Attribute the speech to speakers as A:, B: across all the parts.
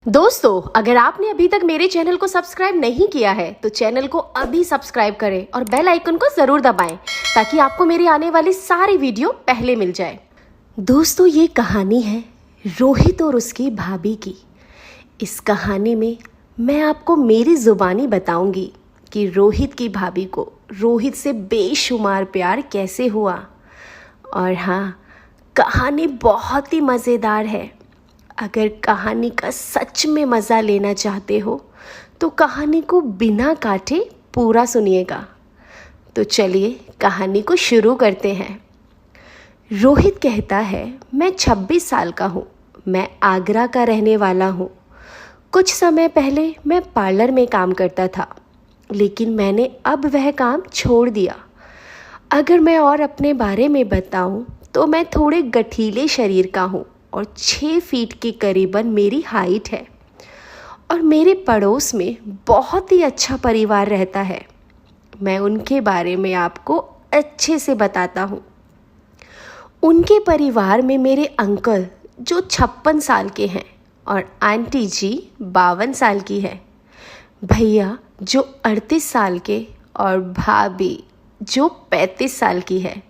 A: दोस्तों, अगर आपने अभी तक मेरे चैनल को सब्सक्राइब नहीं किया है तो चैनल को अभी सब्सक्राइब करें और बेल आइकन को ज़रूर दबाएं ताकि आपको मेरी आने वाली सारी वीडियो पहले मिल जाए। दोस्तों, ये कहानी है रोहित और उसकी भाभी की। इस कहानी में मैं आपको मेरी ज़ुबानी बताऊंगी कि रोहित की भाभी को रोहित से बेशुमार प्यार कैसे हुआ। और हाँ, कहानी बहुत ही मज़ेदार है। अगर कहानी का सच में मज़ा लेना चाहते हो तो कहानी को बिना काटे पूरा सुनिएगा। तो चलिए कहानी को शुरू करते हैं। रोहित कहता है, मैं 26 साल का हूँ, मैं आगरा का रहने वाला हूँ। कुछ समय पहले मैं पार्लर में काम करता था, लेकिन मैंने अब वह काम छोड़ दिया। अगर मैं और अपने बारे में बताऊँ तो मैं थोड़े गठीले शरीर का हूँ और 6 फीट के करीबन मेरी हाइट है। और मेरे पड़ोस में बहुत ही अच्छा परिवार रहता है। मैं उनके बारे में आपको अच्छे से बताता हूँ। उनके परिवार में मेरे अंकल जो 56 साल के हैं और आंटी जी 52 साल की है, भैया जो 38 साल के और भाभी जो 35 साल की है,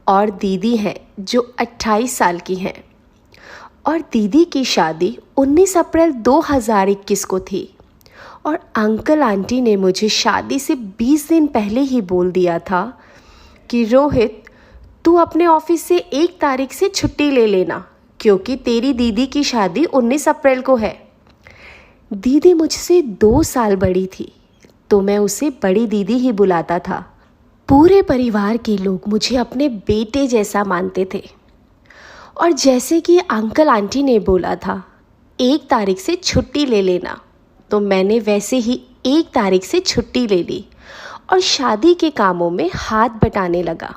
A: और दीदी है जो 28 साल की है। और दीदी की शादी 19 अप्रैल 2021 को थी। और अंकल आंटी ने मुझे शादी से 20 दिन पहले ही बोल दिया था कि रोहित, तू अपने ऑफिस से 1 तारीख से छुट्टी ले लेना क्योंकि तेरी दीदी की शादी 19 अप्रैल को है। दीदी मुझसे 2 साल बड़ी थी तो मैं उसे बड़ी दीदी ही बुलाता था। पूरे परिवार के लोग मुझे अपने बेटे जैसा मानते थे। और जैसे कि अंकल आंटी ने बोला था 1 तारीख से छुट्टी ले लेना, तो मैंने वैसे ही 1 तारीख से छुट्टी ले ली और शादी के कामों में हाथ बटाने लगा।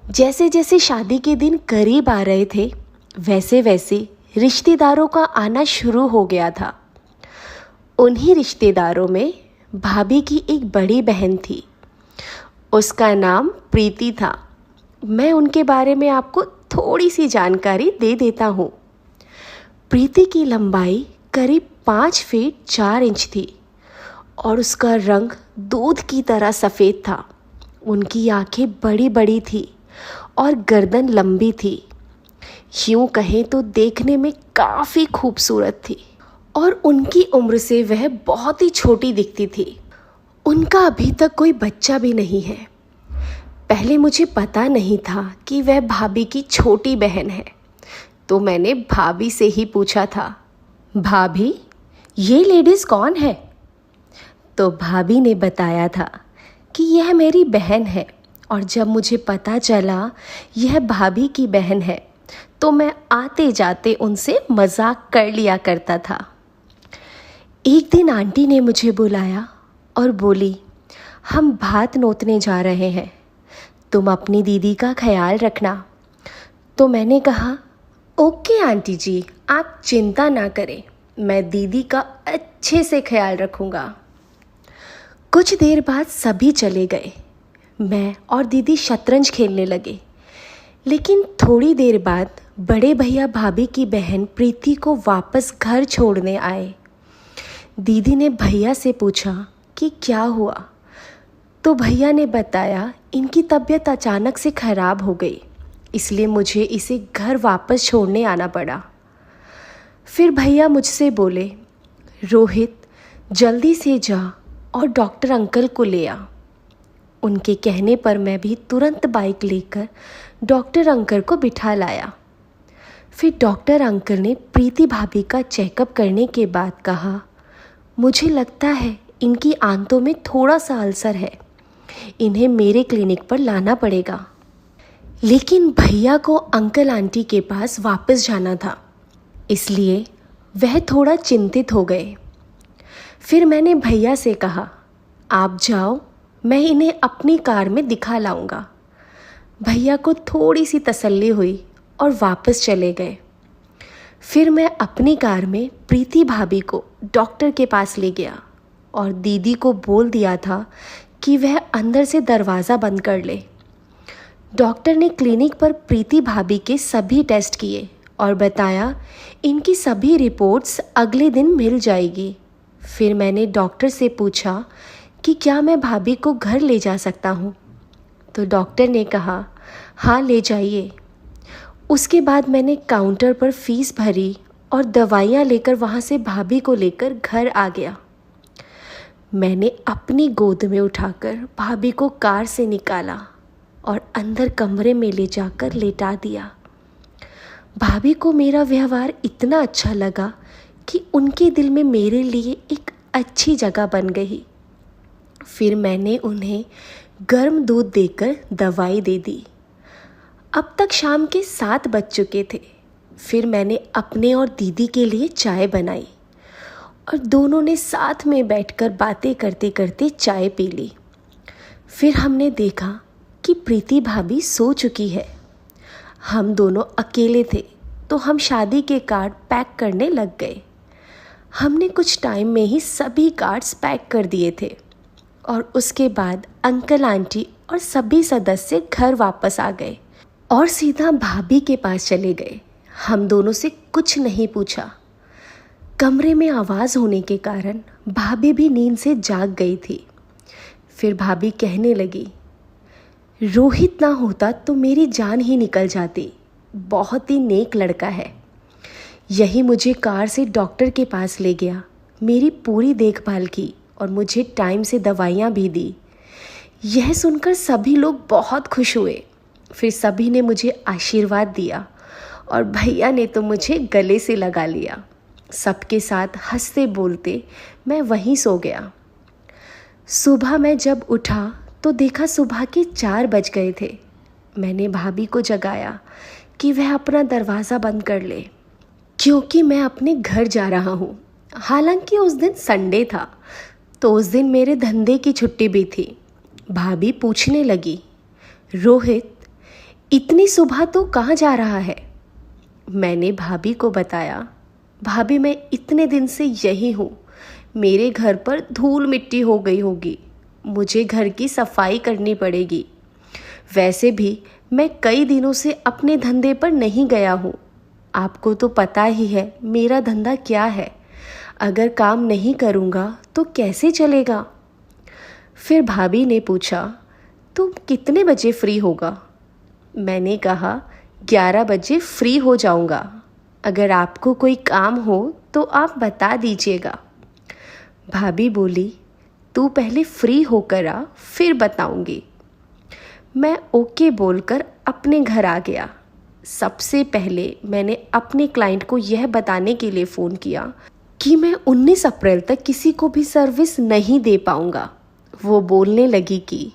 A: जैसे जैसे शादी के दिन करीब आ रहे थे वैसे वैसे रिश्तेदारों का आना शुरू हो गया था। उन्हीं रिश्तेदारों में भाभी की एक बड़ी बहन थी। उसका नाम प्रीति था। मैं उनके बारे में आपको थोड़ी सी जानकारी दे देता हूँ। प्रीति की लंबाई करीब 5 फीट 4 इंच थी और उसका रंग दूध की तरह सफ़ेद था। उनकी आंखें बड़ी बड़ी थी और गर्दन लंबी थी। यूँ कहें तो देखने में काफ़ी खूबसूरत थी और उनकी उम्र से वह बहुत ही छोटी दिखती थी। उनका अभी तक कोई बच्चा भी नहीं है। पहले मुझे पता नहीं था कि वह भाभी की छोटी बहन है, तो मैंने भाभी से ही पूछा था, भाभी ये लेडीज़ कौन है? तो भाभी ने बताया था कि यह मेरी बहन है। और जब मुझे पता चला यह भाभी की बहन है तो मैं आते जाते उनसे मजाक कर लिया करता था। एक दिन आंटी ने मुझे बुलाया और बोली, हम भात नोतने जा रहे हैं, तुम अपनी दीदी का ख्याल रखना। तो मैंने कहा, ओके आंटी जी, आप चिंता ना करें, मैं दीदी का अच्छे से ख्याल रखूँगा। कुछ देर बाद सभी चले गए। मैं और दीदी शतरंज खेलने लगे। लेकिन थोड़ी देर बाद बड़े भैया भाभी की बहन प्रीति को वापस घर छोड़ने आए। दीदी ने भैया से पूछा कि क्या हुआ, तो भैया ने बताया इनकी तबीयत अचानक से ख़राब हो गई, इसलिए मुझे इसे घर वापस छोड़ने आना पड़ा। फिर भैया मुझसे बोले, रोहित जल्दी से जा और डॉक्टर अंकल को ले आ। उनके कहने पर मैं भी तुरंत बाइक लेकर डॉक्टर अंकल को बिठा लाया। फिर डॉक्टर अंकल ने प्रीति भाभी का चेकअप करने के बाद कहा, मुझे लगता है इनकी आंतों में थोड़ा सा अल्सर है, इन्हें मेरे क्लिनिक पर लाना पड़ेगा। लेकिन भैया को अंकल आंटी के पास वापस जाना था, इसलिए वह थोड़ा चिंतित हो गए। फिर मैंने भैया से कहा, आप जाओ, मैं इन्हें अपनी कार में दिखा लाऊंगा। भैया को थोड़ी सी तसल्ली हुई और वापस चले गए। फिर मैं अपनी कार में प्रीति भाभी को डॉक्टर के पास ले गया और दीदी को बोल दिया था कि वह अंदर से दरवाज़ा बंद कर ले। डॉक्टर ने क्लिनिक पर प्रीति भाभी के सभी टेस्ट किए और बताया इनकी सभी रिपोर्ट्स अगले दिन मिल जाएगी। फिर मैंने डॉक्टर से पूछा कि क्या मैं भाभी को घर ले जा सकता हूँ, तो डॉक्टर ने कहा हाँ ले जाइए। उसके बाद मैंने काउंटर पर फीस भरी और दवाइयाँ लेकर वहाँ से भाभी को लेकर घर आ गया। मैंने अपनी गोद में उठाकर भाभी को कार से निकाला और अंदर कमरे में ले जाकर लेटा दिया। भाभी को मेरा व्यवहार इतना अच्छा लगा कि उनके दिल में मेरे लिए एक अच्छी जगह बन गई। फिर मैंने उन्हें गर्म दूध देकर दवाई दे दी। अब तक शाम के 7 बज चुके थे। फिर मैंने अपने और दीदी के लिए चाय बनाई और दोनों ने साथ में बैठकर बातें करते करते चाय पी ली। फिर हमने देखा कि प्रीति भाभी सो चुकी है। हम दोनों अकेले थे तो हम शादी के कार्ड पैक करने लग गए। हमने कुछ टाइम में ही सभी कार्ड्स पैक कर दिए थे और उसके बाद अंकल आंटी और सभी सदस्य घर वापस आ गए और सीधा भाभी के पास चले गए। हम दोनों से कुछ नहीं पूछा। कमरे में आवाज़ होने के कारण भाभी भी नींद से जाग गई थी। फिर भाभी कहने लगी, रोहित ना होता तो मेरी जान ही निकल जाती। बहुत ही नेक लड़का है। यही मुझे कार से डॉक्टर के पास ले गया, मेरी पूरी देखभाल की और मुझे टाइम से दवाइयाँ भी दी। यह सुनकर सभी लोग बहुत खुश हुए। फिर सभी ने मुझे आशीर्वाद दिया और भैया ने तो मुझे गले से लगा लिया। सबके साथ हंसते बोलते मैं वहीं सो गया। सुबह मैं जब उठा तो देखा सुबह के 4 बज गए थे। मैंने भाभी को जगाया कि वह अपना दरवाज़ा बंद कर ले, क्योंकि मैं अपने घर जा रहा हूँ। हालांकि उस दिन संडे था तो उस दिन मेरे धंधे की छुट्टी भी थी। भाभी पूछने लगी, रोहित इतनी सुबह तो कहाँ जा रहा है? मैंने भाभी को बताया, भाभी मैं इतने दिन से यही हूँ, मेरे घर पर धूल मिट्टी हो गई होगी, मुझे घर की सफाई करनी पड़ेगी। वैसे भी मैं कई दिनों से अपने धंधे पर नहीं गया हूँ। आपको तो पता ही है मेरा धंधा क्या है। अगर काम नहीं करूँगा तो कैसे चलेगा? फिर भाभी ने पूछा, तुम कितने बजे फ्री होगा? मैंने कहा 11 बजे फ्री हो जाऊँगा। अगर आपको कोई काम हो तो आप बता दीजिएगा। भाभी बोली, तू पहले फ्री होकर आ, फिर बताऊँगी। मैं ओके बोलकर अपने घर आ गया। सबसे पहले मैंने अपने क्लाइंट को यह बताने के लिए फ़ोन किया कि मैं 19 अप्रैल तक किसी को भी सर्विस नहीं दे पाऊँगा। वो बोलने लगी कि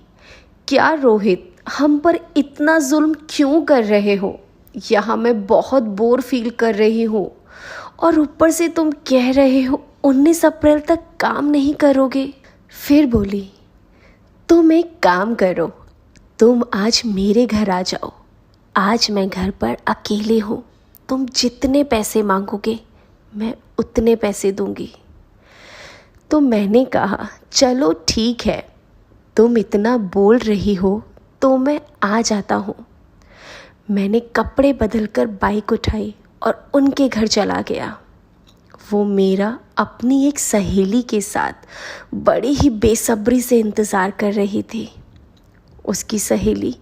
A: क्या रोहित, हम पर इतना जुल्म क्यों कर रहे हो? यहाँ मैं बहुत बोर फील कर रही हूँ और ऊपर से तुम कह रहे हो 19 अप्रैल तक काम नहीं करोगे। फिर बोली, तुम एक काम करो, तुम आज मेरे घर आ जाओ। आज मैं घर पर अकेले हूँ। तुम जितने पैसे मांगोगे मैं उतने पैसे दूंगी। तो मैंने कहा, चलो ठीक है, तुम इतना बोल रही हो तो मैं आ जाता हूँ। मैंने कपड़े बदलकर बाइक उठाई और उनके घर चला गया। वो मेरा अपनी एक सहेली के साथ बड़ी ही बेसब्री से इंतज़ार कर रही थी। उसकी सहेली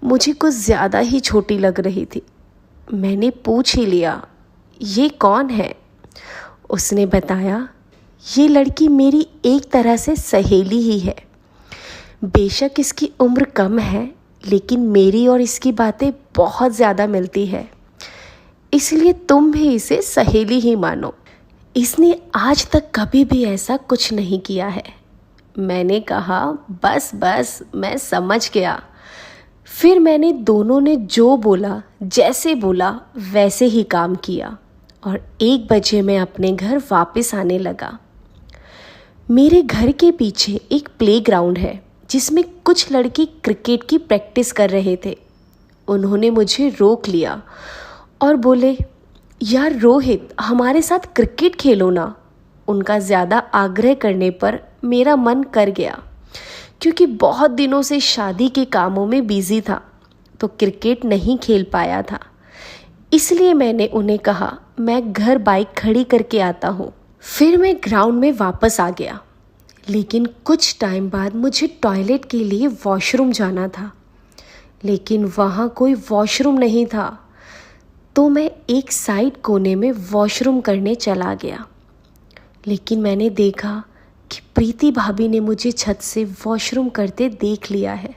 A: मुझे कुछ ज़्यादा ही छोटी लग रही थी। मैंने पूछ ही लिया, ये कौन है? उसने बताया, ये लड़की मेरी एक तरह से सहेली ही है। बेशक इसकी उम्र कम है, लेकिन मेरी और इसकी बातें बहुत ज़्यादा मिलती है, इसलिए तुम भी इसे सहेली ही मानो। इसने आज तक कभी भी ऐसा कुछ नहीं किया है। मैंने कहा, बस बस मैं समझ गया। फिर मैंने दोनों ने जो बोला, जैसे बोला वैसे ही काम किया और 1 बजे मैं अपने घर वापस आने लगा। मेरे घर के पीछे एक प्लेग्राउंड है जिसमें कुछ लड़के क्रिकेट की प्रैक्टिस कर रहे थे। उन्होंने मुझे रोक लिया और बोले, यार रोहित, हमारे साथ क्रिकेट खेलो ना। उनका ज़्यादा आग्रह करने पर मेरा मन कर गया, क्योंकि बहुत दिनों से शादी के कामों में बिज़ी था तो क्रिकेट नहीं खेल पाया था। इसलिए मैंने उन्हें कहा मैं घर बाइक खड़ी करके आता हूँ। फिर मैं ग्राउंड में वापस आ गया, लेकिन कुछ टाइम बाद मुझे टॉयलेट के लिए वॉशरूम जाना था, लेकिन वहाँ कोई वॉशरूम नहीं था। तो मैं एक साइड कोने में वॉशरूम करने चला गया, लेकिन मैंने देखा कि प्रीति भाभी ने मुझे छत से वॉशरूम करते देख लिया है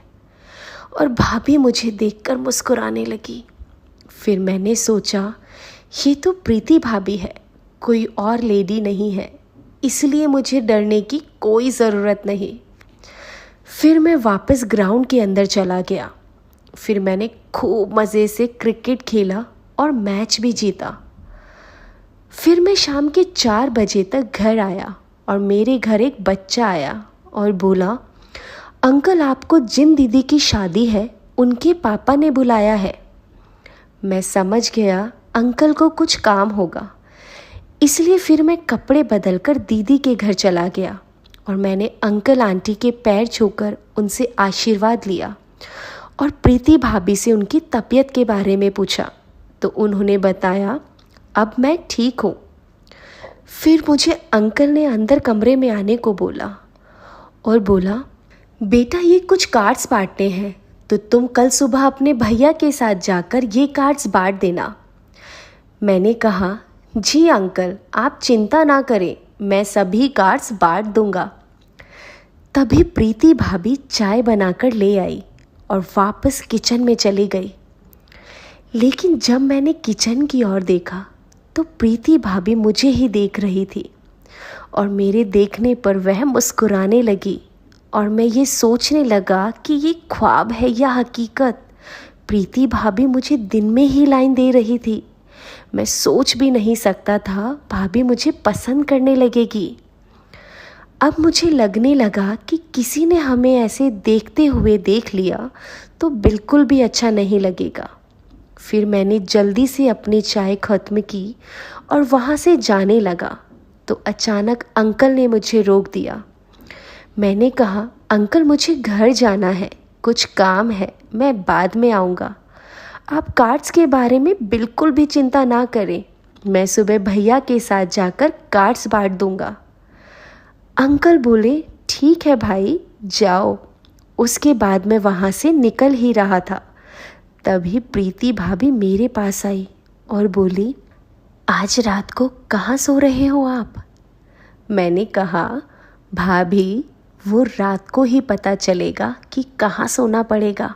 A: और भाभी मुझे देखकर मुस्कुराने लगी। फिर मैंने सोचा ये तो प्रीति भाभी है, कोई और लेडी नहीं है, इसलिए मुझे डरने की कोई ज़रूरत नहीं। फिर मैं वापस ग्राउंड के अंदर चला गया। फिर मैंने खूब मज़े से क्रिकेट खेला और मैच भी जीता। फिर मैं शाम के 4 बजे तक घर आया और मेरे घर एक बच्चा आया और बोला, अंकल आपको जिन दीदी की शादी है उनके पापा ने बुलाया है। मैं समझ गया अंकल को कुछ काम होगा, इसलिए फिर मैं कपड़े बदलकर दीदी के घर चला गया और मैंने अंकल आंटी के पैर छूकर उनसे आशीर्वाद लिया और प्रीति भाभी से उनकी तबीयत के बारे में पूछा तो उन्होंने बताया अब मैं ठीक हूँ। फिर मुझे अंकल ने अंदर कमरे में आने को बोला और बोला, बेटा ये कुछ कार्ड्स बांटने हैं, तो तुम कल सुबह अपने भैया के साथ जाकर ये कार्ड्स बांट देना। मैंने कहा, जी अंकल आप चिंता ना करें, मैं सभी कार्ड्स बांट दूंगा। तभी प्रीति भाभी चाय बनाकर ले आई और वापस किचन में चली गई। लेकिन जब मैंने किचन की ओर देखा तो प्रीति भाभी मुझे ही देख रही थी और मेरे देखने पर वह मुस्कुराने लगी और मैं ये सोचने लगा कि ये ख्वाब है या हकीकत। प्रीति भाभी मुझे दिन में ही लाइन दे रही थी। मैं सोच भी नहीं सकता था भाभी मुझे पसंद करने लगेगी। अब मुझे लगने लगा कि किसी ने हमें ऐसे देखते हुए देख लिया तो बिल्कुल भी अच्छा नहीं लगेगा। फिर मैंने जल्दी से अपनी चाय ख़त्म की और वहाँ से जाने लगा तो अचानक अंकल ने मुझे रोक दिया। मैंने कहा, अंकल मुझे घर जाना है, कुछ काम है, मैं बाद में आऊँगा। आप कार्ड्स के बारे में बिल्कुल भी चिंता ना करें, मैं सुबह भैया के साथ जाकर कार्ड्स बांट दूँगा। अंकल बोले, ठीक है भाई जाओ। उसके बाद मैं वहाँ से निकल ही रहा था, तभी प्रीति भाभी मेरे पास आई और बोली, आज रात को कहाँ सो रहे हो आप? मैंने कहा, भाभी वो रात को ही पता चलेगा कि कहाँ सोना पड़ेगा।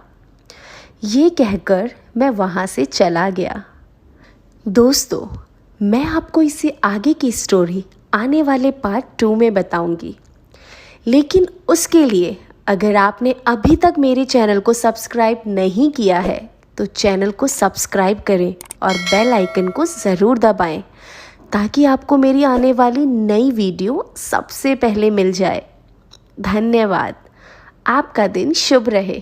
A: ये कहकर मैं वहाँ से चला गया। दोस्तों, मैं आपको इससे आगे की स्टोरी आने वाले पार्ट 2 में बताऊंगी, लेकिन उसके लिए अगर आपने अभी तक मेरे चैनल को सब्सक्राइब नहीं किया है तो चैनल को सब्सक्राइब करें और बेल आइकन को ज़रूर दबाएं ताकि आपको मेरी आने वाली नई वीडियो सबसे पहले मिल जाए। धन्यवाद। आपका दिन शुभ रहे।